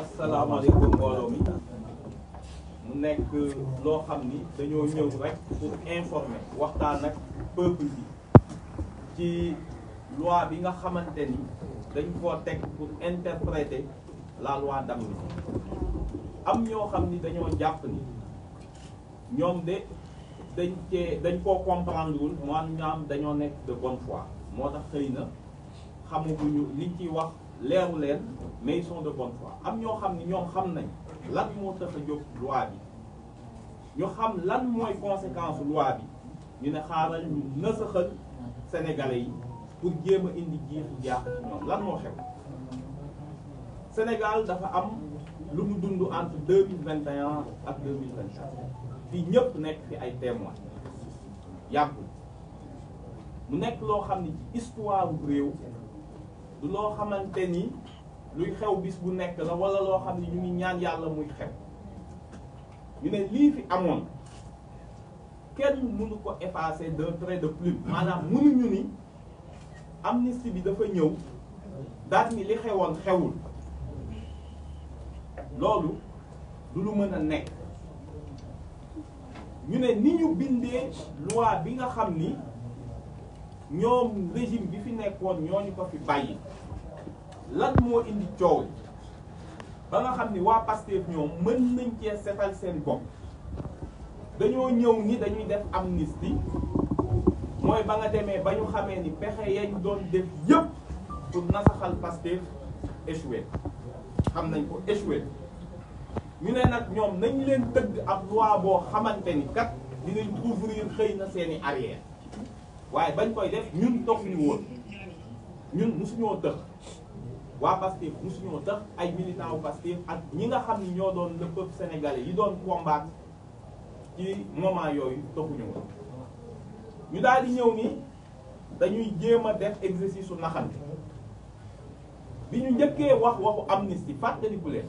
asalaamaaleykum mbooloo mi mu nekk loo xam ni dañoo ñëw rek pour informer waxtaan ak peuple bi ci loi bi nga xamante ni dañ koo teg pour interpréter la loi d'amnistie. am ñoo xam ni dañoo jàpp ni ñoom de dañ koo comprendre wul maanaam dañoo nekk de bonne foi moo tax xëy na xamaguñu liñ ciy wax leeru leen mais ils sont de bonne foi. am ñoo xam ni ñoom xam nañ lan moo tax a jóg loi bi ñu xam lan mooy conséquence loi bi ñu ne xaaral ñu nasaxal sénégalais yi pour jéem a indi jiixi jaax ci ñoom lan moo xew. Sénégal dafa am lu mu dund entre 2021 ak 2024 fii ñëpp nekk fi ay témoins yàggul mu nekk loo xam ni ci histoire bu réew du loo xamante ni luy xew bis bu nekk la wala loo xam ni ñu ngi ñaan yàlla muy xew. ñu ne lii fi amoon kenn mënu ko effacer d'un trait de plume maanaam mënuñu ni amnistie bi dafa ñëw daal ni li xewoon xewul loolu du lu mën a nekk. ñu ne ni ñu bindee loi bi nga xam ni ñoom régime bi fi nekkoon ñooñu ko fi bàyyi lan moo indi coow ba nga xam ni waa Pastef ñoom mën nañ cee setal seen bopp dañoo ñëw ni dañuy def amnistie mooy ba nga demee ba ñu xamee ni pexe yañ doon def yëpp pour nasaxal Pastef échoué xam nañ ko échoué. ñu ne nag ñoom nañ leen tëgg ab loi boo xamante ni kat dinañ couvrir xëy na seeni arrière waaye bañ koy def ñun toxuñu woon ñun musuñoo tëx waa Pastef musuñoo tëx ay militants wu Pastef ak ñi nga xam ni ñoo doon le peuple sénégalais yi doon combattre ci moment yooyu toxuñu woon. ñu daal di ñëw ni dañuy jéem a def exercice su naxante bi ñu njëkkee waxu amnistie fàttaliku leen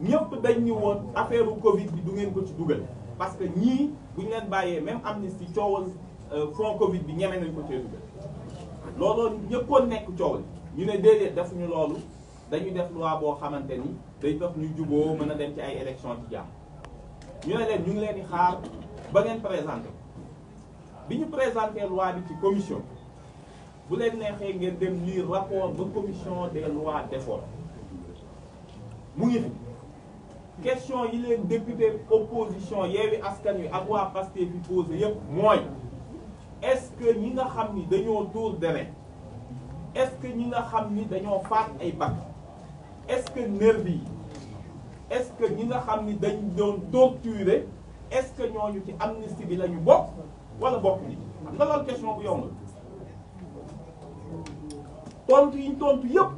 ñëpp dañ ñu woon affaire Covid bi du ngeen ko ci dugal parce que ñii bu ñu leen bàyyee même amnistie coowal fond Covid bi ñeme nañ ko cee dugal looloo ñëppoon nekk coow li ñu ne déedéet defuñu loolu dañuy def loi boo xamante ni day tax ñu juboo mën a dem ci ay élections ci jàmm. ñu ne leen ñu ngi leen di xaar ba ngeen présenté bi ñu présenté loi bi ci commission bu leen neexee ngeen dem lire rapport ba commission des lois defoon mu ngi fi. question yi leen député opposition Yewwi Askan Wi ak waa Pastef fi posé yëpp mooy est-ce que ñi nga xam ni dañoo tuur deret est-ce que ñi nga xam ni dañoo faat ay bakk est-ce que nervi yi est-ce que ñi nga xam ni dañ doon torturer est-ce que ñooñu ci amnistie bi la ñu bokk wala bokk ni xam nga loolu question bu yomb tontu yi ñu tontu yëpp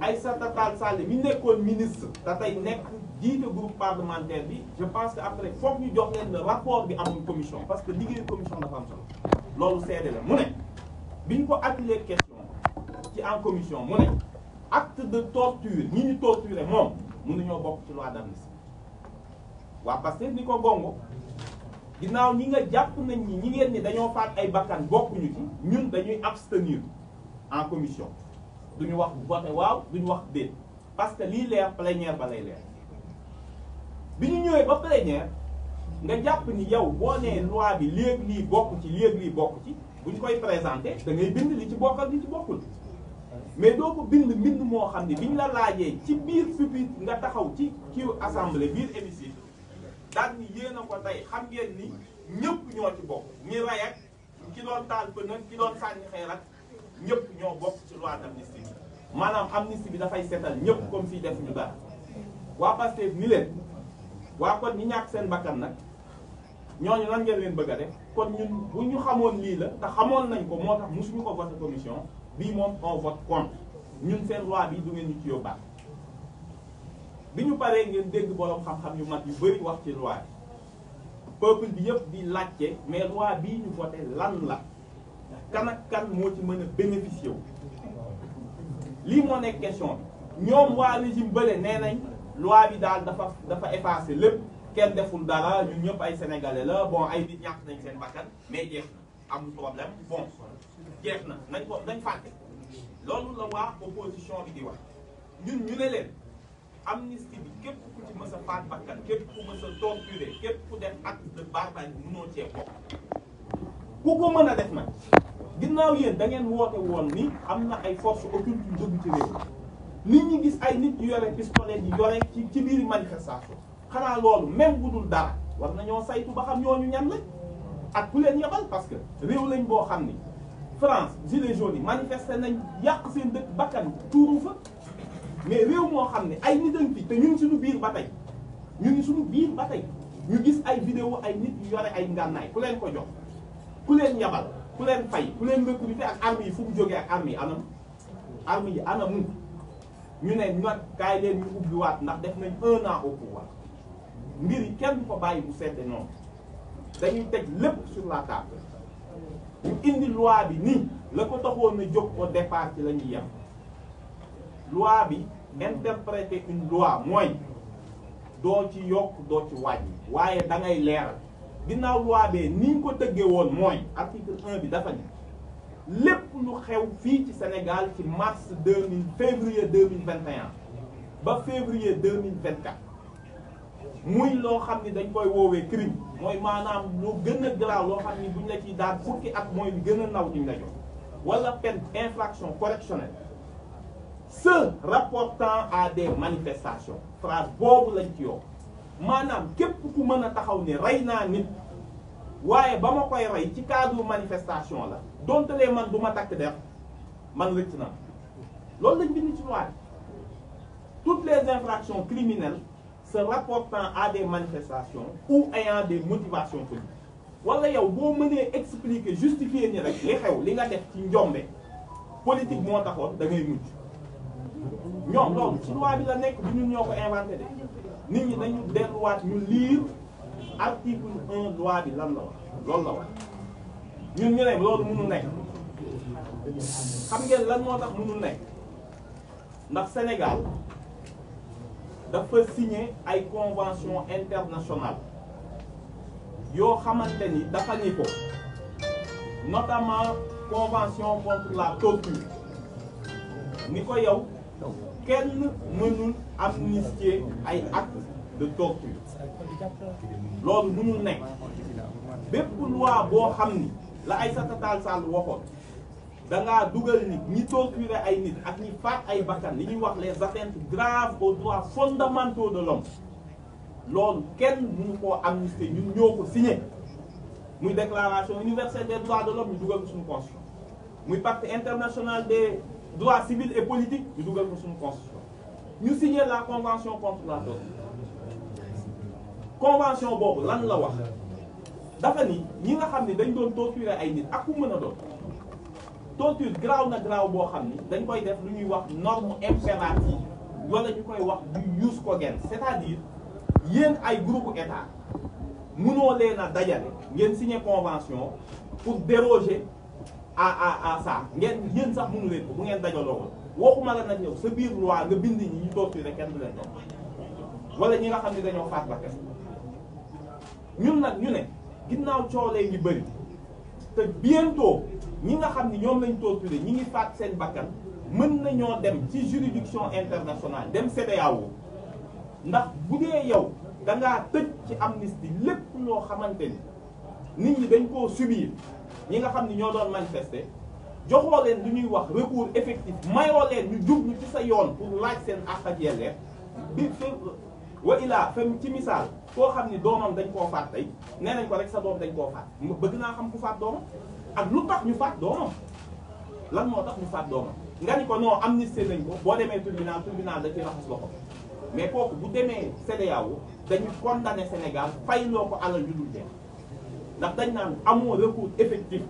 Aïssata Tall Sall mi nekkoon ministre te tey nekk jiite groupe parlementaire bi je pense que après foog ñu jox leen le rapport bi amul commission parce que liggéeyu commission dafa am solo loolu seede la mu ne bi ñu ko attiré question ci en commission mu ne acte de torture ñi ñu torturé moom mënuñoo bokk ci loi d'amnistie waa parce que ni ko gongo ginnaaw ñi nga jàpp nañ ñi ngeen ni dañoo faat ay bakkan bokkuñu ci ñun dañuy abstenir en commission duñu wax voté waaw duñu wax déet parce que lii leer plénière ba lay leer bi ñu ñëwee ba plénière nga jàpp ni yow boo nee loi bi léegi lii bokk ci léegi lii bokk ci buñ koy présenté da ngay bind li ci bokk ak li ci bokkul mais doo ko bind moo xam ne biñ la laajee ci biir pupitre nga taxaw ci assemblée biir hémicycle daal ni yéen a ko tey xam ngeen ni ñëpp ñoo ci bokk ñi ray ak ki doon taal pën ak ki doon sànni xeer ak ñëpp ñoo bokk ci loi d'amnistie bi maanaam amnistie bi dafay seetal ñëpp comme si def ñu dara waa Pastef ni leen waa kon ñi ñàkk seen bakkan nag ñooñu lan ngeen leen bëgg a def kon ñun bu ñu xamoon lii la te xamoon nañ ko moo tax mosuñu ko voté commission bii moom on vote contre ñun seen loi bi du ngeen ñu ci yóbbaat bi ñu paree ngeen dégg borom xam-xam yu mag yu bëri wax ci loi bi peuple bi yëpp di laajte mais loi bii ñu voté lan la kan ak kan moo ci mën a bénéficier wu lii moo nekk question bi ñoom waa régime bële nee nañ loi bi daal dafa effacé lépp kenn deful dara ñun ñëpp ay sénégalais la bon ay nit ñàkk nañ seen bakkan mais jeex na amul problème bon jeex na nañ fàtte loolu la waa opposition bi di wax ñun ñu ne leen amnistie bi képp ku ci mës a faat bakkan képp ku mës a torturer képp ku def acte de barbarie mënoo cee bokk ku ko mën a def nag ginnaaw yéen da ngeen woote woon ni am na ay forces occultes yu dugg ci réew nit ñi gis ay nit yu yore pistolet yi yore ci biir manifestation xanaa loolu même bu dul dara war nañoo saytu ba xam ñooñu ñan lañ ak ku leen yebal parce que réew lañ boo xam ni France gilets jaunes yi manifesté nañ yàq seen dëkk bakkan tuuru fa mais réew moo xam ne ay nit añ fi te ñu ngi suñu biir ba tey ñu ngi suñu biir ba tey ñu gis ay vidéo ay nit yu yore ay ngànnaay ku leen ko jox ku leen yabal ku leen fay ku leen recruter ak armes yi fu mu jógee ak armes yi anam armes yi anamu ñu ne nag kaay leen ñu ubbiwaat ndax def nañ 1 an au pouvoir mbir yi kenn du ko bàyyi bu sedde noonu dañuy teg lépp sur la table ñu indi loi bi nii la ko taxoon na jóg au départ ci la ñuy yem loi bi interpréter une loi mooy doo ci yokk doo ci wàññi waaye da ngay leeral ginnaaw loi bee ni ñu ko tëggee woon mooy article 1 bi dafa ni lépp lu xew fii ci Sénégal ci février 2021 ba février 2024 muy loo xam ni dañ koy woowee crime mooy maanaam lu gën a garaaw loo xam ni buñ la ciy daan fukki at mooy lu gën a naw duñ la jox wala peine infraction correctionnelle se rapportant à des manifestations phrase boobu lañ ci yokk maanaam képp ku mën a taxaw ni rey naa nit waaye ba ma koy rey ci cadre manifestation la donte lee man du ma takk der man rëcc na loolu lañ bind ci loi toutes les infractions criminelles se rapportant à des manifestations ou ayant des motivations politiques wala yow boo mënee expliquer justifier ni rek li xew li nga def ci njombe politique moo taxoon da ngay mucc ñoom loolu ci loi bi la nekk bu ñun ñoo ko inventé de nit ñi dañu delluwaat ñu lire article 1 loi bi lan la wax loolu la wax ñun ñu ne loolu mënul nekk xam ngeen lan moo tax mënul nekk ndax Sénégal dafa signé ay convention internationale yoo xamante ni dafa ni ko notamment convention contre la torture ni ko yow kenn mënul amnistier ay actes de torture loolu mënul nekk bépp loi boo xam ni la Aïssata Tall Sall waxoon dangaa dugal nit ñi torturer ay nit ak ñi faat ay bakkan li ñuy wax les atteintes graves aux droits fondamentaux de l'homme loolu kenn mënu koo amnistier ñun ñoo ko signé muy déclaration universelle des droits de l'homme ñu dugal ko suñu constitution muy pacte international des droits civils et politiques ñu dugal ko suñu constitution ñu signé la convention contre la torture convention boobu lan la wax dafa ni ñi nga xam ne dañ doon torturer ay nit ak ku mën a doon torture graaw na graaw boo xam ni dañ koy def lu ñuy wax norme impérative wala ñu koy wax du jus cogens c'est-à-dire yéen ay groupe état mënoo leen a dajale ngeen signé convention pour déroger à ça ngeen yéen sax mënu leen ko bu ngeen dajaloo waxuma la nag yow sa biir loi nga bind ñi ñu torturer kenn du leen doon wala ñi nga xam ne dañoo faat ba kenn ñun nag ñu ne ginnaaw coolee ngi bëri te bientôt ñi nga xam ni ñoom lañ torturer ñi ngi faat seen bakkan mën nañoo dem ci juridiction internationale dem CEDEAO ndax bu dee yow dangaa tëj ci amnistie lépp loo xamante ni nit ñi dañ koo subir ñi nga xam ni ñoo doon manifester joxoo leen lu ñuy wax recours effectif mayoo leen ñu jublu ci sa yoon pour laaj seen àq ak yelleef bi wa ilaa fem ci misaal koo xam ni doomam dañ koo faat tey nee nañ ko rek sa doom dañ koo faat bëgg naa xam ku faat doomam ak lu tax ñu faat doomam lan moo tax ñu faat doomam nga ni ko non amnistie nañ ko boo demee tribunal da ci raxas loxo mais kooku bu demee CEDEAO dañu condamné Sénégal fay loo ko alal ju dul jeex ndax dañ naan amoo recours effectif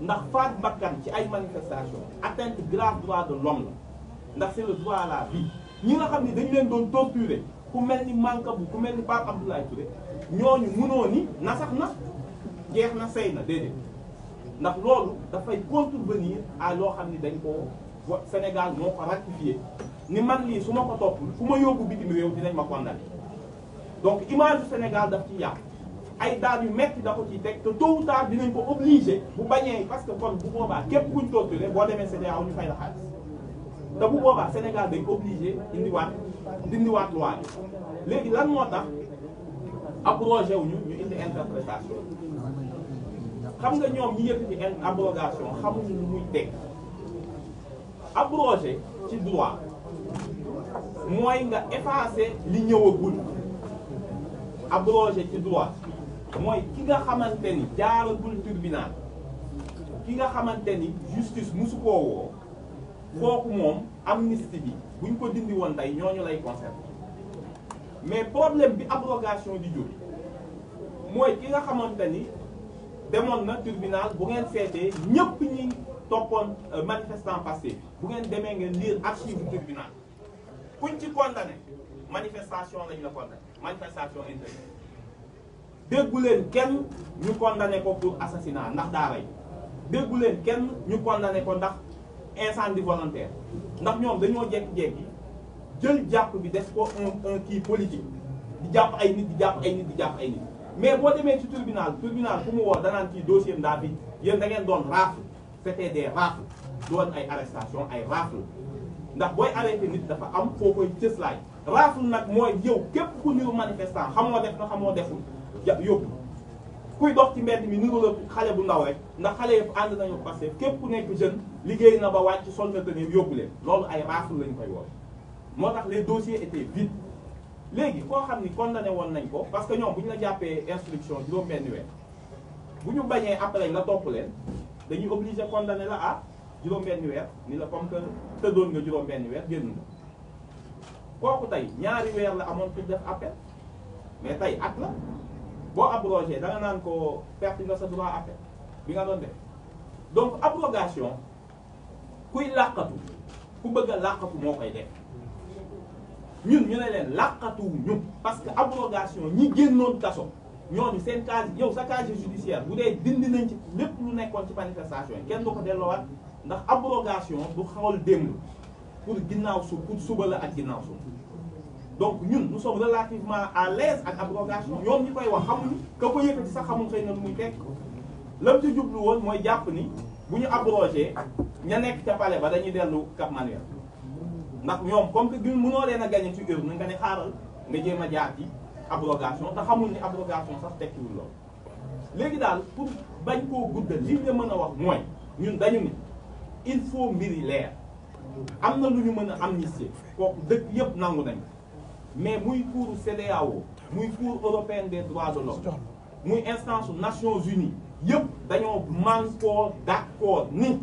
ndax faat bakkan ci ay manifestation atteinte grave droit de l'homme la ndax c'est le droit à la vie ñi nga xam ni dañu leen doon torturer ku mel ni Mancabou ku mel ni Pape Abdoulaye Touré ñooñu mënoo ni na sax na jeex na sey na déedéet ndax loolu dafay contrevenir à loo xam ni dañ koo Sénégal moo ko ratifié ni man lii su ma ko topp fu ma yóbbu bitim réew dinañ ma condamné donc image du Sénégal daf ci yàq ay daan yu metti da ko ciy teg te tôt ou tard dinañ ko obligé bu bañee parce que kon bu boobaa képp kuñ torturé boo demee CEDEAO ñu fay la xaalis te bu boobaa Sénégal day obligé dindiwaat loi bi léegi lan moo tax abrogé wu ñu indi interprétation xam nga ñoom ñi yëkkati abrogation xamuñu lu muy teg abrogé ci droit mooy nga effacer li ñëwagul abrogé ci droit mooy ki nga xamante ni jaaragul tribunal ki nga xamante ni justice musu koo woo kooku moom amnistie bi buñ ko dindi woon tey ñooñu lay concerné mais problème bi abrogation di jóge mooy ki nga xamante ni demoon na tribunal bu ngeen seetee ñëpp ñi toppoon manifestant passé bu ngeen demee ngeen lire archive tribunal kuñ ci condamné manifestation lañ la condamné manifestation interdite déggu leen kenn ñu condamné ko pour assassinat ndax daa rey déggu leen kenn ñu condamné ko ndax incendie volontaire ndax ñoom dañoo jekki-jekki jël jàpp bi def ko un kii politique di jàpp ay nit di jàpp ay nit di jàpp ay nit mais boo demee ci tribunal fu mu woo danaan kii dossier ndaa bi yéen da ngeen doon rafle c'était des rafles doon ay arrestation ay rafle ndax booy arrêté nit dafa am foo koy cëslaay rafle nag mooy yow képp ku niru manifestant xamoo def na xamoo deful yóbbu kuy dox ci mbedd mi niru la xale bu ndaw rek ndax xale yëpp ànd nañu passé képp ku nekk jeune liggéey na ba wàcc sol na tenir yóbbu leen loolu ay rafle lañ koy woo moo tax les dossiers étaient vides léegi koo xam ni condamné woon nañ ko parce que ñoom bu ñu la jàppee instruction juróom-benni weer bu ñu bañee après nga topp leen dañuy obligé condamné la à juróom-benni weer ni la comme que tëddoon nga juróom-benni weer génn nga kooku tey ñaari weer la amoon pour def appel mais tey at la boo abrogé da nga naan ko perte nga sa droit appel bi nga doon def donc abrogation kuy làqatu ku bëgg a làqatu moo koy def ñun ñu ne leen làqatuwuñu parce que abrogation ñi génnoon kaso ñooñu seen casier yow sa casier judiciaire bu dee dindi nañ ci lépp lu nekkoon ci manifestation yi kenn du ko delloowaat ndax abrogation du xawal démb pour ginnaaw pour suba la ak ginnaaw suba donc ñun nous sommes relativement à l'aise ak abrogation ñoom ñi koy wax xamuñu ka ko yëkkati sax xamul xëy na lu muy fekk lam ci jublu woon mooy jàpp ni bu ñu abrogé ña nekk ca palais ba dañuy dellu Cap Manuel ndax ñoom comme que ñun mënoo leen a gagné ci urne nga ne xaaral nga jéem a jaar ci abrogation te xamul ni abrogation sax tekkiwul lool. léegi daal pour bañ koo guddal li nga mën a wax mooy ñun dañu ni il faut mbiri leer am na lu ñu mën a amnistier kooku dëkk yëpp nangu nañ mais muy cour CEDEAO muy cour européenne des droits de l'homme muy instance Nations Unies yëpp dañoo mànkoo d'accord ni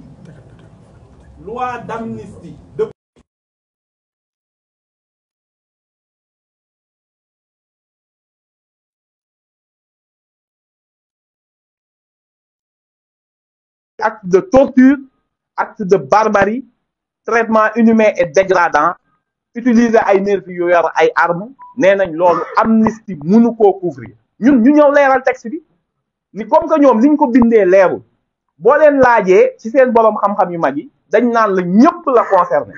loi d'amnistie acte de torture, acte de barbarie, traitement inhumain et dégradant, utiliser ay nervis yu yor ay armes nee nañ loolu amnistie mënu koo couvrir ñun ñu ñëw leeral texte bi ni comme que ñoom liñ ko bindee leerul boo leen laajee ci seen borom xam-xam yu mag yi dañ naan la ñëpp la concerné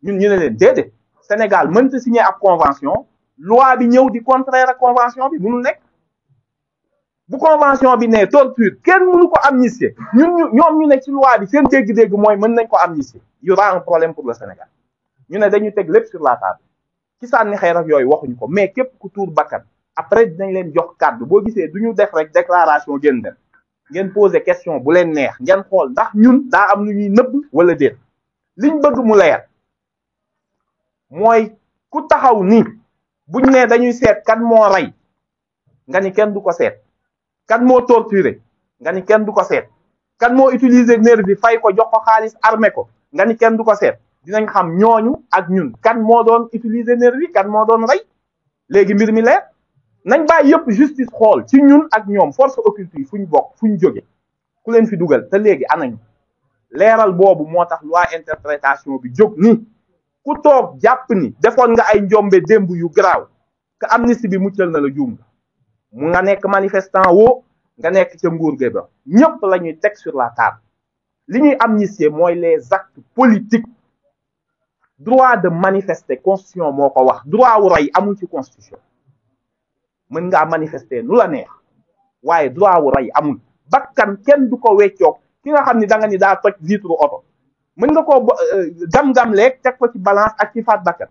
ñun ñu ne leen déedéet Sénégal mënta signé ab convention loi bi ñëw di contraire ak convention bi mënul nekk bu convention bi ne torture kenn mënu ko amnistier ñoom ñu ne ci loi bi seen dégg-dégg mooy mën nañ ko amnistier y aura un problème pour le Sénégal ñu ne dañu teg lépp sur la table ci sànni xeer ak yooyu waxuñu ko mais képp ku tuur bakkan après dinañ leen jox kàddu boo gisee du ñu def rek déclaration génn dem ngeen poser question bu leen neex ngeen xool ndax ñun daa am lu ñuy nëbb wala déet liñ bëgg mu leer mooy ku taxaw ni buñ ne dañuy seet kan moo rey nga ni kenn du ko seet kan moo torturé nga ni kenn du ko seet kan moo utiliser nervi fay ko jox ko xaalis armé ko nga ni kenn du ko seet dinañ xam ñooñu ak ñun kan moo doon utiliser nervi kan moo doon rey léegi mbir mi leer nañ bàyyi yëpp justice xool ci ñun ak ñoom force occulte yi fuñ bokk fuñ jóge ku leen fi dugal te léegi anañu leeral boobu moo tax loi interprétation bi jóg ni ku toog jàpp ni defoon nga ay njombe démb yu garaaw que amnistie bi muccal na la juum mu nga nekk manifestant woo nga nekk ca nguur ga ba ñëpp la ñuy teg sur la table li ñuy amnistier mooy les actes politiques droit de manifester constitution moo ko wax droit wu rey amul ci constitution mën ngaa manifester nu la neex waaye droit wu rey amul bakkan kenn du ko weccoog ki nga xam ni da nga ni daa toj vitre oto mën nga koo gam-gam leeg teg ko ci balance ak ci faat bakkan.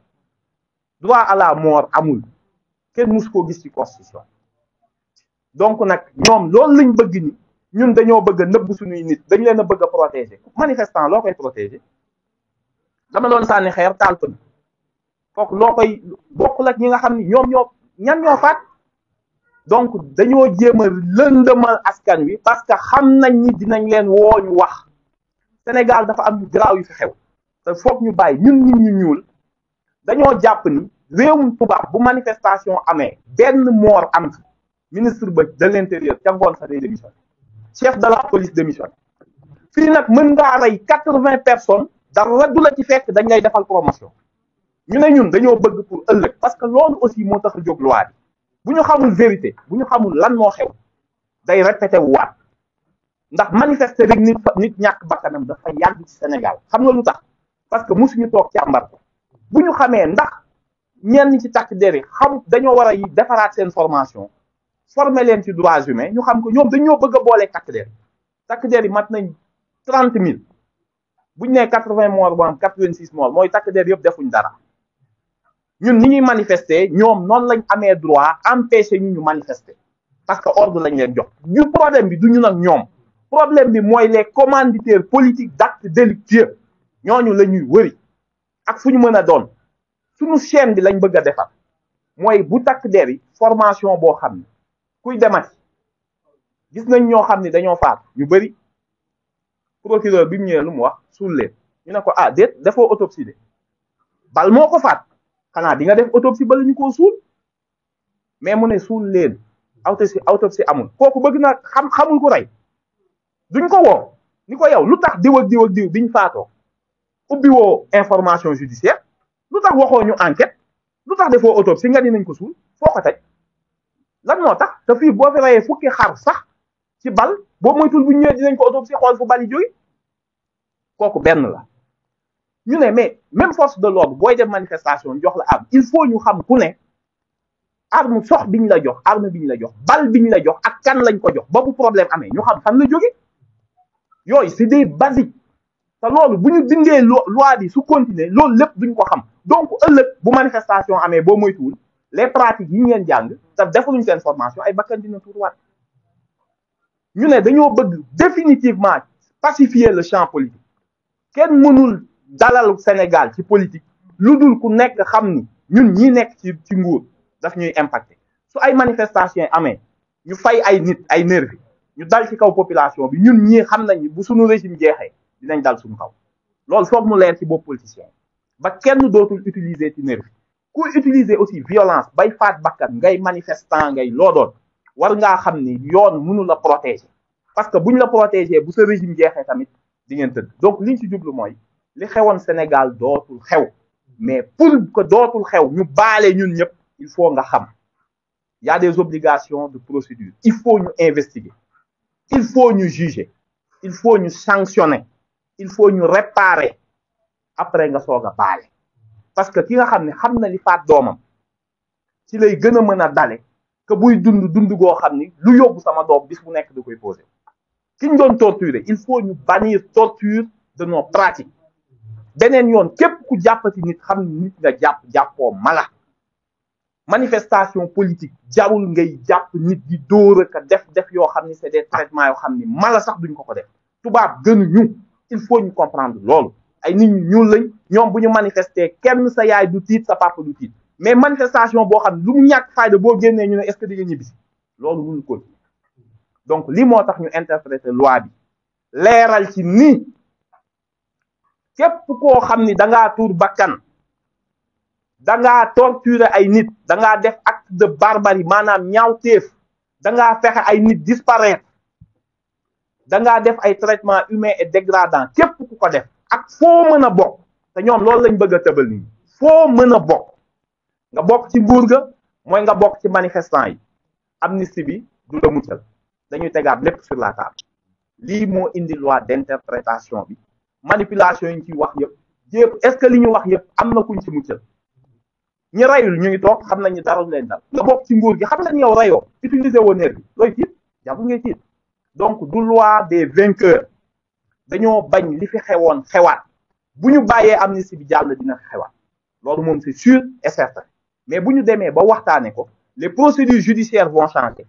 droit à la mort amul kenn mus koo gis ci constitution. donc nag ñoom loolu lañ bëgg ni ñun dañoo bëgg a nëbb suñuy nit dañ leen a bëgg a protéger manifestant loo koy protéger dama doon sànni xeer taal pëna kooku loo koy bokkul ak ñi nga xam ni ñan ñoo faat. donc dañoo jéem a lëndëmal askan wi parce que xam nañ ni dinañ leen woo ñu wax Sénégal dafa am yu garaaw yu fi xew te foog ñu bàyyi ñun nit ñu ñuul dañoo jàpp ni réewum tubaab bu manifestation amee benn moor am ci ministre ba de l'intérieur ca ngoon sa day démission chef de la police démission fii nag mën ngaa rey 80 personnes dara du la ci fekk dañ lay defal promotion ñu ne ñun dañoo bëgg pour ëllëg parce que loolu aussi moo tax a jóg loi bi bu ñu xamul vérité bu ñu xamul lan moo xew day répété wu waat ndax manifester rek nit ñàkk bakkanam dafa yàgg ci Sénégal xam nga lu tax parce que mosuñu toog càmbar ko bu ñu xamee ndax ñenn ci takk der yi xam dañoo war a defaraat seen formation former leen ci droits humains ñu xam ko ñoom dañoo bëgg a boole takk der yi mat nañ 30 000 bu ñu nee 80 morts bu am 86 morts mooy takk der yëpp defuñ dara. ñun ni ñuy manifester ñoom noonu lañ amee droit empêcher ñu manifester parce que ordre lañ leen jox ñu problème bi du ñu nag ñoom problème bi mooy les commanditaires politiques d'actes délictueux ñooñu la ñuy wëri ak fu ñu mën a doon suñu chaîne bi lañ bëgg a defar mooy bu takk der yi formation boo xam ne kuy demati gis nañ ñoo xam ne dañoo faat ñu bëri procureur bi mu ñëwee lu mu wax suul leen ñu ne ko ah déet defoo autopsie de bal moo ko faat xanaa di nga def autopsie bala ñu koo suul mais mu ne suul leen autopsie amul kooku bëgg na xamul ko rey duñ ko woo ni ko yow lu tax diw ak diw ak diw biñ faatoo ubbi woo information judiciaire lu tax waxoo ñu enquête lu tax defoo autopsie nga dinañ ko suul foo ko teg lan moo tax te fii boo fi reyee fukki xar sax ci bal boo moytul bu ñëwee dinañ ko autopsie xool fu bal yi jóge kooku benn la ñu ne mais même force de l'ordre booy def manifestation jox la arme il faut ñu xam ku ne arme sox biñ la jox arme biñ la jox bal biñ la jox ak kan lañ ko jox ba bu problème amee ñu xam fan la jóge yooyu c'est des basiques te loolu bu ñu dindee loi bi su continuer loolu lépp duñ ko xam donc ëllëg bu manifestation amee boo moytuwul les pratiques yi ñu leen jàng te defaluñ seen formation ay bakkan dina tuurwaat ñu ne dañoo bëgg définitivement pacifier le champ politique kenn mënul dalal Sénégal ci politique lu dul ku nekk xam ni ñun ñi nekk ci nguur daf ñuy impacté su ay manifestation amee ñu fay ay nit ay nervi ñu dal ci kaw population bi ñun ñii xam nañ ni bu suñu régime jeexee dinañ dal suñu kaw loolu foog mu leer ci bopp politicien ba kenn dootul utiliser ci nervi ku utiliser aussi violence bay faat bakkan ngay manifestant ngay loo doon war ngaa xam ni yoon mënu la protéger parce que buñ la protéger bu sa régime jeexee tamit di ngeen tëdd donc liñ ci jublu mooy li xewoon Sénégal dootul xew mais pour que dootul xew ñu baale ñun ñëpp il faut nga xam y a des obligations de procédure il faut ñu investiguer il faut ñu juger il faut ñu sanctionner il faut ñu réparer après nga soog a baale parce que ki nga xam ne xam na li faat doomam ci lay gën a mën a dale que buy dund goo xam ni lu yóbbu sama doom bis bu nekk da koy poser ki ñu doon torturer il faut ñu bannir torture de nos pratiques beneen yoon képp ku jàppati nit xam ni nit nga jàppoo mala manifestation politique jarul ngay jàpp nit di dóor ak def yoo xam ni c'est des traitements yoo xam ni mala sax duñ ko def tubaab gënuñu il faut ñu comprendre loolu ay nit ñu ñuul lañ ñoom bu ñu manifester kenn sa yaay du tiit sa papa du tiit mais manifestation boo xam ne lu mu ñàkk fayda boo génnee ñu ne est-ce que di nga ñibbisi loolu mënu ko donc lii moo tax ñu interpréter loi bi leeral ci ni képp koo xam ni dangaa tuur bakkan dangaa torturer ay nit dangaa def acte de barbarie maanaam ñaawteef dangaa fexe ay nit disparaître dangaa def ay traitement humain et dégradant képp ku ko def ak foo mën a bokk te ñoom loolu lañ bëgg a tëbal nii foo mën a bokk nga bokk ci nguur ga mooy nga bokk ci manifestant yi amnistie bi du la muccal dañuy tegaat lépp sur la table lii moo indi loi d'interprétation bi manipulation yi ñu ciy wax yëpp est-ce que li ñu wax yëpp am na kuñ ci muccal ñi rayul ñu ngi toog xam nañu dara leen dal nga bokk ci nguur gi xam nañ yow rayoo utiliser woo nerf bi looy tiit jàpp ngay tiit donc du loi des vainqueurs dañoo bañ li fi xewoon xewaat bu ñu bàyyee amnistie bi jàll dina xewaat loolu moom c'est sûr et certain mais bu ñu demee ba waxtaane ko les procédures judiciaires vont changer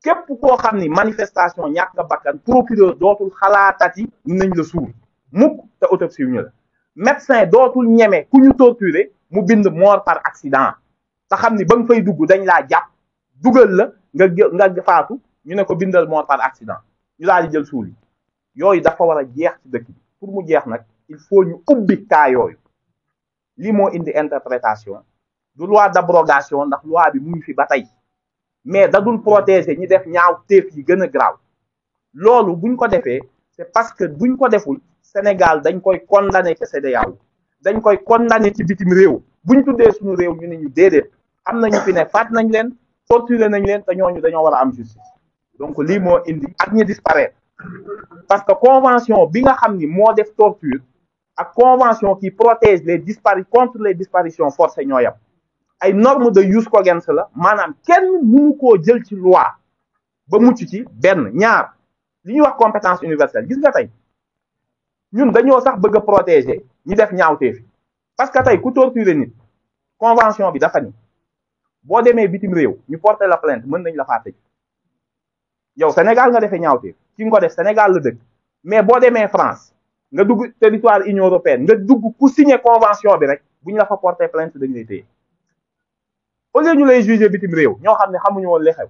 képp koo xam ni manifestation ñàkk nga bakkan procureur dootul xalaatati nañ la suul mukk te autopsie ñu la médecin dootul ñeme ku ñu torturer mu bind mort par accident te xam ni ba nga fay dugg dañ laa jàpp dugal la nga faatu ñu ne ko bindal mort par accident ñu daal di jël suul yi yooyu dafa war a jeex ci dëkk bi pour mu jeex nag il faut ñu ubbi cas yooyu lii moo indi interprétation du loi d'abrogation ndax loi bi mu ngi fi ba tey mais dadul protéger ñi def ñaaw téef yi gën a graaw loolu buñ ko defee c'est parce que buñ ko deful Sénégal dañ koy condamné ci CEDEAO dañ koy condamné ci bitim réew buñ tuddee suñu réew ñu ne ñu déedéet am nañu fi ne faat nañ leen torturé nañ leen te ñooñu dañoo war a am justice donc lii moo indi ak ñi disparaître parce que convention bi nga xam ni moo def torture ak convention qui protège contre les disparitions forcées ñoo yam ay normes de jus cogens la maanaam kenn mënu koo jël ci loi ba mucc ci benn ñaar li ñuy wax compétence universelle gis nga tey ñun dañoo sax bëgg a protéger ñi def ñaawteef parce que tey ku torturer nit convention bi dafa ni boo demee bitim réew ñu porter la plainte mën nañ la faa tëj yow Sénégal nga defee ñaawteef ki nga ko def Sénégal la dëkk mais boo demee France nga dugg territoire Union européenne nga dugg ku signer convention bi rek bu ñu la fa porter plainte dañ lay téye au lieu ñu lay juger bitim réew ñoo xam ne xamuñu woon li xew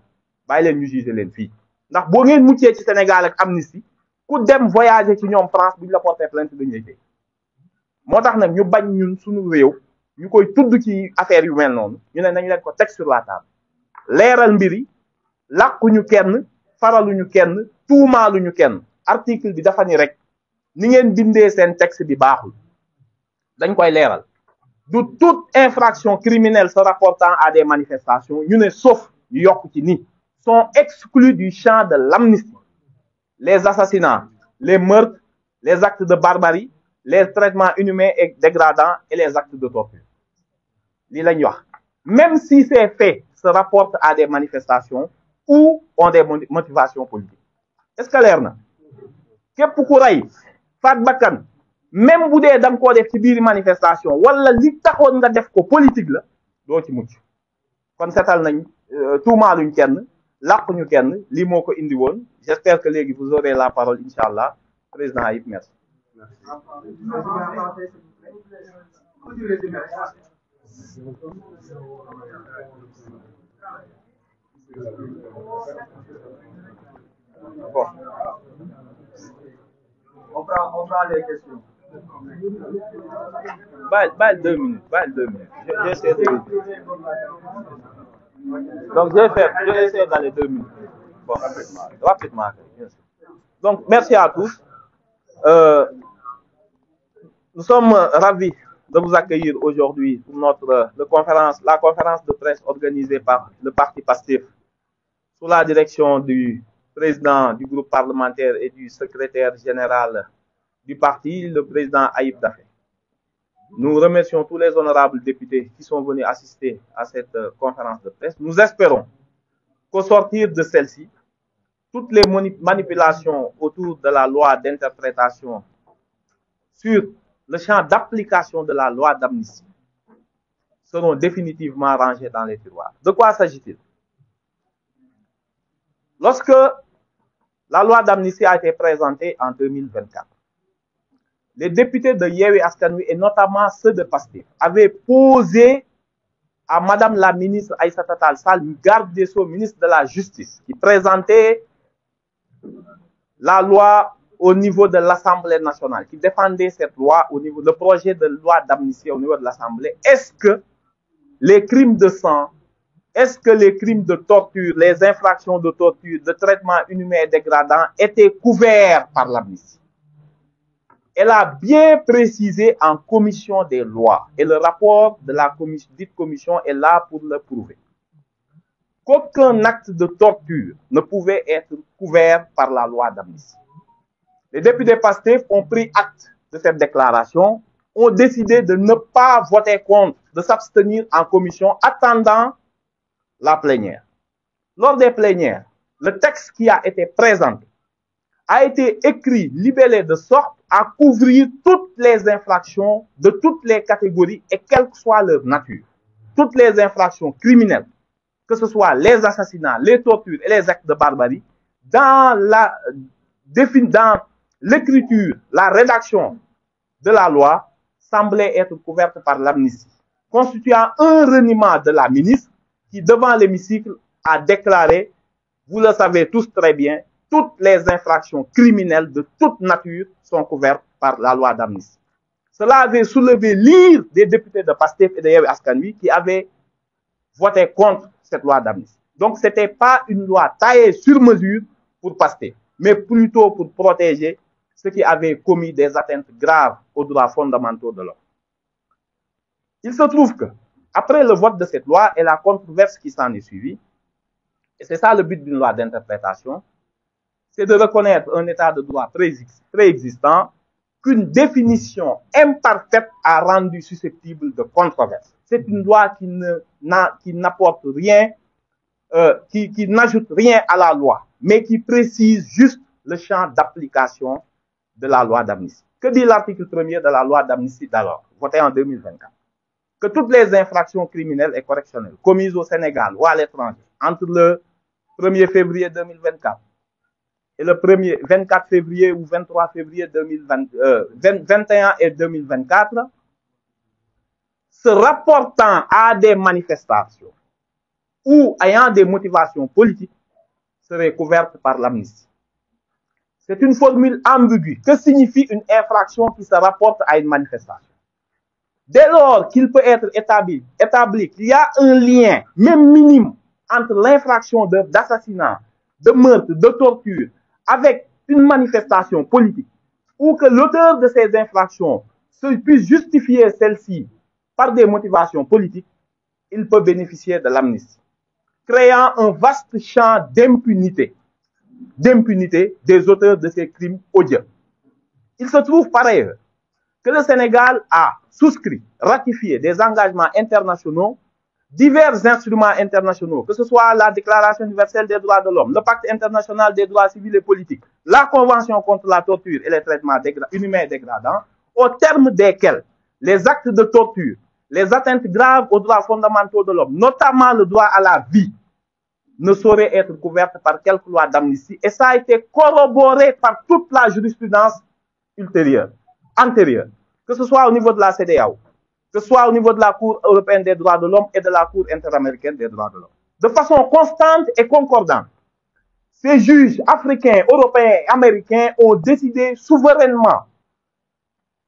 bàyyi leen ñu juger leen fii ndax boo ngeen muccee ci Sénégal ak amnistie ku dem voyager ci ñoom France bu ñu la porter plainte dañ lay téye moo tax nag ñu bañ ñun suñu réew ñu koy tudd ci affaire yu mel noonu ñu ne nañ leen ko teg sur la table leeral mbiri làquñu kenn faraluñu kenn tuumaaluñu kenn article bi dafa ni rek ni ngeen bindee seen texte bi baaxul dañ koy leeral du toute infraction criminelle se rapportant à des manifestations ñu ne sauf ñu yokk ci ni sont exclus du champ de l'amnistie les assassinats les meurtres les actes de barbarie les traitements inhumains et dégradants et les actes de torture lii lañ wax même si ces faits se rapportent à des manifestations ou ont des motivations politiques est-ce que leer na képp ku rey faat bakkan même bu dee da nga koo def ci biir manifestation wala li taxoon nga def ko politique la doo ci mucc kon setal nañ tuumaaluñ kenn làquñu kenn lii moo ko indi woon j'espère que léegi vous aurez la parole incha allah président Ayib merci. Bon. On prend les questions. Bâle 2 minutes. J'essaie de... Donc, je vais essayer dans les 2 minutes. Bon, rapidement. Bien sûr. Donc, merci à tous. Nous sommes ravis de vous accueillir aujourd'hui pour la conférence de presse organisée par le parti PASTEF sous la direction du président du groupe parlementaire et du secrétaire général du parti, le président Ayib Daffé. Nous remercions tous les honorables députés qui sont venus assister à cette conférence de presse. Nous espérons qu'au sortir de celle-ci, toutes les manipulations autour de la loi d'interprétation sur le champ d'application de la loi d'amnistie seront définitivement rangées dans les tiroirs. De quoi s'agit-il? Lorsque la loi d'amnistie a été présentée en 2024, les députés de Yewwi Askan Wi et notamment ceux de PASTEF avaient posé à Madame la ministre Aïssata Tall Sall, garde des Sceaux, ministre de la Justice, qui présentait la loi au niveau de l'Assemblée nationale, qui défendait cette loi au niveau, le projet de loi d'amnistie au niveau de l'Assemblée. Est-ce que les crimes de sang, est-ce que les crimes de torture, les infractions de torture, de traitement inhumain et dégradant étaient couverts par l'amnistie? Elle a bien précisé en commission des lois, et le rapport de la dite commission est là pour le prouver, qu'aucun acte de torture ne pouvait être couvert par la loi d'amnistie. Les députés PASTEF ont pris acte de cette déclaration, ont décidé de ne pas voter contre, de s'abstenir en commission, attendant la plénière. Lors des plénières, le texte qui a été présenté a été écrit, libellé de sorte à couvrir toutes les infractions de toutes les catégories et quelle que soit leur nature. Toutes les infractions criminelles, que ce soit les assassinats, les tortures et les actes de barbarie, dans l'écriture, la rédaction de la loi, semblait être couverte par l'amnistie, constituant un reniement de la ministre qui, devant l'hémicycle, a déclaré, vous le savez tous très bien, toutes les infractions criminelles de toute nature sont couvertes par la loi d'amnistie. Cela avait soulevé l'ire des députés de PASTEF et de Yewwi Askan Wi qui avaient voté contre cette loi d'amnistie. Donc, ce n'était pas une loi taillée sur mesure pour PASTEF, mais plutôt pour protéger ceux qui avaient commis des atteintes graves aux droits fondamentaux de l'homme. Il se trouve que, après le vote de cette loi et la controverse qui s'en est suivie, et c'est ça le but d'une loi d'interprétation, c'est de reconnaître un état de droit préexistant qu'une définition imparfaite a rendu susceptible de controverse. C'est une loi qui n'apporte rien, qui n'ajoute rien à la loi, mais qui précise juste le champ d'application de la loi d'amnistie. Que dit l'article 1er de la loi d'amnistie d'alors, votée en 2024? Que toutes les infractions criminelles et correctionnelles commises au Sénégal ou à l'étranger entre le 1er février 2024 et le 24 février ou 23 février 2021 et 2024, se rapportant à des manifestations ou ayant des motivations politiques, seraient couvertes par l'amnistie. C'est une formule ambiguë. Que signifie une infraction qui se rapporte à une manifestation? Dès lors qu'il peut être établi qu'il y a un lien, même minime, entre l'infraction d'assassinat, de meurtre, de torture, avec une manifestation politique, ou que l'auteur de ces infractions puisse justifier celle-ci par des motivations politiques, il peut bénéficier de l'amnistie, créant un vaste champ d'impunité des auteurs de ces crimes odieux. Il se trouve par ailleurs que le Sénégal a souscrit, ratifié des engagements internationaux, divers instruments internationaux, que ce soit la Déclaration universelle des droits de l'homme, le Pacte international des droits civils et politiques, la Convention contre la torture et les traitements inhumains et dégradants, au terme desquels les actes de torture, les atteintes graves aux droits fondamentaux de l'homme, notamment le droit à la vie, ne sauraient être couvertes par quelque loi d'amnistie. Et ça a été corroboré par toute la jurisprudence antérieure, que ce soit au niveau de la CEDEAO, que ce soit au niveau de la Cour européenne des droits de l'homme et de la Cour interaméricaine des droits de l'homme. De façon constante et concordante, ces juges africains, européens et américains ont décidé souverainement,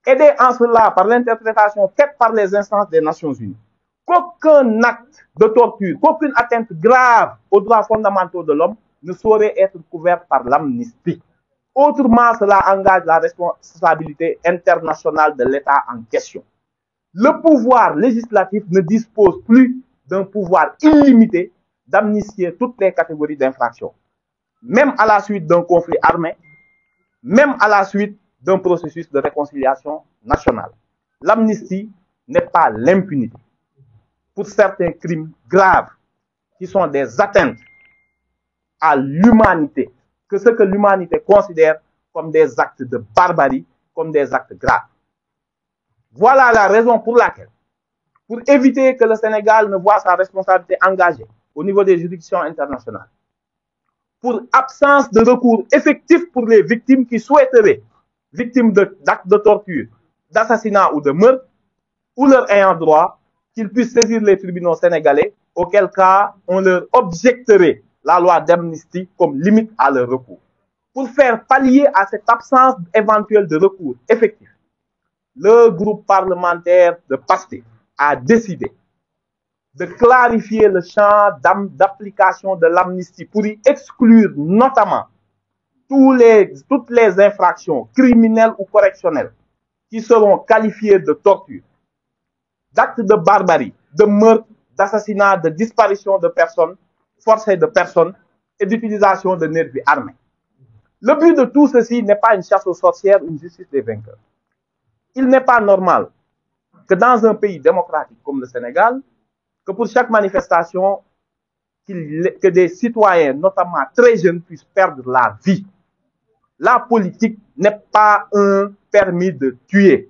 aidés en cela par l'interprétation faite par les instances des Nations Unies, qu'aucun acte de torture, qu'aucune atteinte grave aux droits fondamentaux de l'homme ne saurait être couverte par l'amnistie. Autrement, cela engage la responsabilité internationale de l'État en question. Le pouvoir législatif ne dispose plus d'un pouvoir illimité d'amnistier toutes les catégories d'infractions, même à la suite d'un conflit armé, même à la suite d'un processus de réconciliation nationale. L'amnistie n'est pas l'impunité pour certains crimes graves qui sont des atteintes à l'humanité, que ce que l'humanité considère comme des actes de barbarie, comme des actes graves. Voilà la raison pour laquelle, pour éviter que le Sénégal ne voit sa responsabilité engagée au niveau des juridictions internationales, pour absence de recours effectif pour les victimes qui souhaiteraient, victimes d'actes de torture, d'assassinat ou de meurtre, ou leur ayant droit, qu'ils puissent saisir les tribunaux sénégalais, auquel cas on leur objecterait la loi d'amnistie comme limite à leur recours. Pour faire pallier à cette absence éventuelle de recours effectif, le groupe parlementaire de PASTEF a décidé de clarifier le champ d'application de l'amnistie pour y exclure notamment toutes les infractions criminelles ou correctionnelles qui seront qualifiées de torture, d'actes de barbarie, de meurtre, d'assassinat, de disparition de personnes, forcée de personnes et d'utilisation de nervis armés. Le but de tout ceci n'est pas une chasse aux sorcières, une justice des vainqueurs. Il n'est pas normal que dans un pays démocratique comme le Sénégal, que pour chaque manifestation, que des citoyens, notamment très jeunes, puissent perdre la vie. La politique n'est pas un permis de tuer.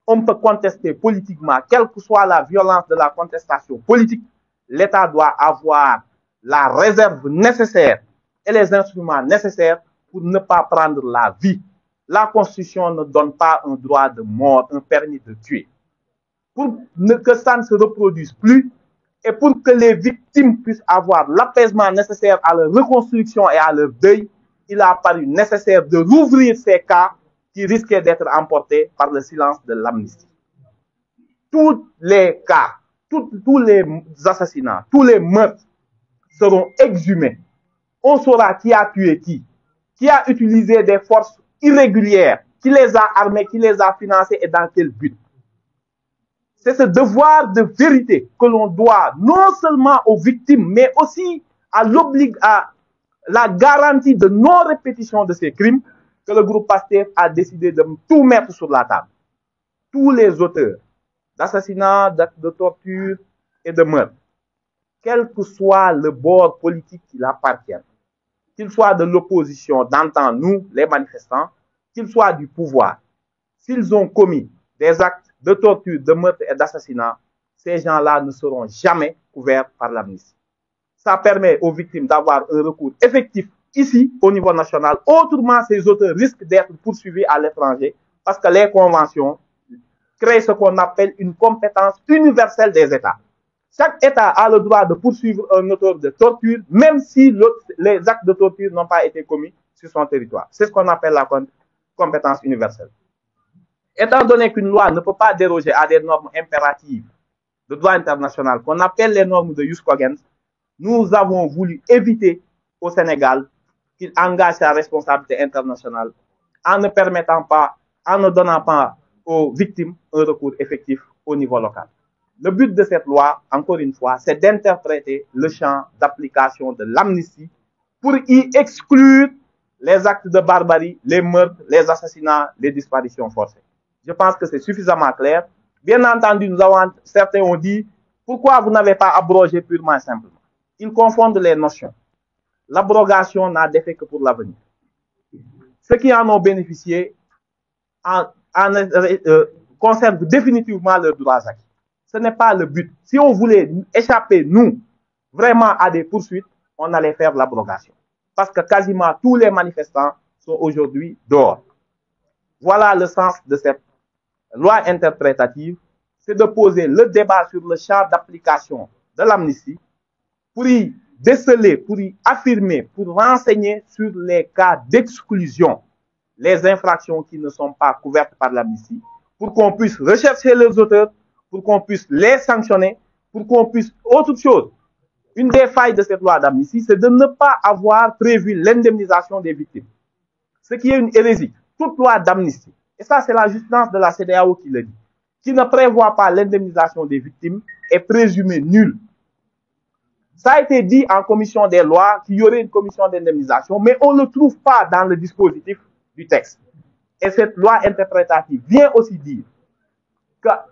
On peut contester politiquement, quelle que soit la violence de la contestation politique, l'État doit avoir la réserve nécessaire et les instruments nécessaires pour ne pas prendre la vie. La Constitution ne donne pas un droit de mort, un permis de tuer. Pour que ça ne se reproduise plus et pour que les victimes puissent avoir l'apaisement nécessaire à leur reconstruction et à leur deuil, il a paru nécessaire de rouvrir ces cas qui risquaient d'être emportés par le silence de l'amnistie. Tous les cas, tous les assassinats, tous les meurtres seront exhumés. On saura qui a tué qui a utilisé des forces irrégulières, qui les a armés, qui les a financés et dans quel but. C'est ce devoir de vérité que l'on doit non seulement aux victimes, mais aussi à la garantie de non-répétition de ces crimes que le groupe PASTEF a décidé de tout mettre sur la table. Tous les auteurs d'assassinats, de torture et de meurtre, quel que soit le bord politique qui l'appartient, qu'ils soient de l'opposition, d'antan, nous, les manifestants, qu'ils soient du pouvoir, s'ils ont commis des actes de torture, de meurtre et d'assassinat, ces gens-là ne seront jamais couverts par l'amnistie. Ça permet aux victimes d'avoir un recours effectif ici, au niveau national. Autrement, ces auteurs risquent d'être poursuivis à l'étranger parce que les conventions créent ce qu'on appelle une compétence universelle des États. Chaque État a le droit de poursuivre un auteur de torture, même si les actes de torture n'ont pas été commis sur son territoire. C'est ce qu'on appelle la compétence universelle. Étant donné qu'une loi ne peut pas déroger à des normes impératives de droit international, qu'on appelle les normes de jus cogens, nous avons voulu éviter au Sénégal qu'il engage sa responsabilité internationale en ne permettant pas, en ne donnant pas aux victimes un recours effectif au niveau local. Le but de cette loi, encore une fois, c'est d'interpréter le champ d'application de l'amnistie pour y exclure les actes de barbarie, les meurtres, les assassinats, les disparitions forcées. Je pense que c'est suffisamment clair. Bien entendu, certains ont dit, pourquoi vous n'avez pas abrogé purement et simplement? Ils confondent les notions. L'abrogation n'a d'effet que pour l'avenir. Ceux qui en ont bénéficié conservent définitivement leurs droits acquis. Ce n'est pas le but. Si on voulait échapper, nous, vraiment à des poursuites, on allait faire l'abrogation. Parce que quasiment tous les manifestants sont aujourd'hui dehors. Voilà le sens de cette loi interprétative, c'est de poser le débat sur le champ d'application de l'amnistie pour y déceler, pour y affirmer, pour renseigner sur les cas d'exclusion, les infractions qui ne sont pas couvertes par l'amnistie, pour qu'on puisse rechercher leurs auteurs, pour qu'on puisse les sanctionner, pour qu'on puisse... Autre chose, une des failles de cette loi d'amnistie, c'est de ne pas avoir prévu l'indemnisation des victimes. Ce qui est une hérésie. Toute loi d'amnistie, et ça c'est la jurisprudence de la CEDEAO qui le dit, qui ne prévoit pas l'indemnisation des victimes est présumée nulle. Ça a été dit en commission des lois qu'il y aurait une commission d'indemnisation, mais on ne le trouve pas dans le dispositif du texte. Et cette loi interprétative vient aussi dire qu'à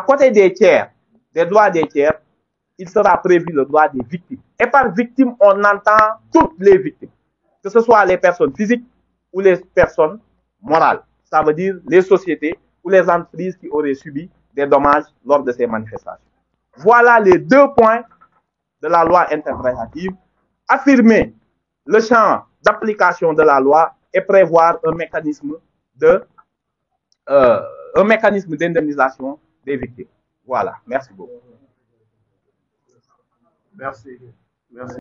côté des tiers, des droits des tiers, il sera prévu le droit des victimes. Et par victime, on entend toutes les victimes, que ce soit les personnes physiques ou les personnes morales. Ça veut dire les sociétés ou les entreprises qui auraient subi des dommages lors de ces manifestations. Voilà les deux points de la loi interprétative. Affirmer le champ d'application de la loi et prévoir un mécanisme d'indemnisation des victimes. Voilà, merci beaucoup. Merci. Merci.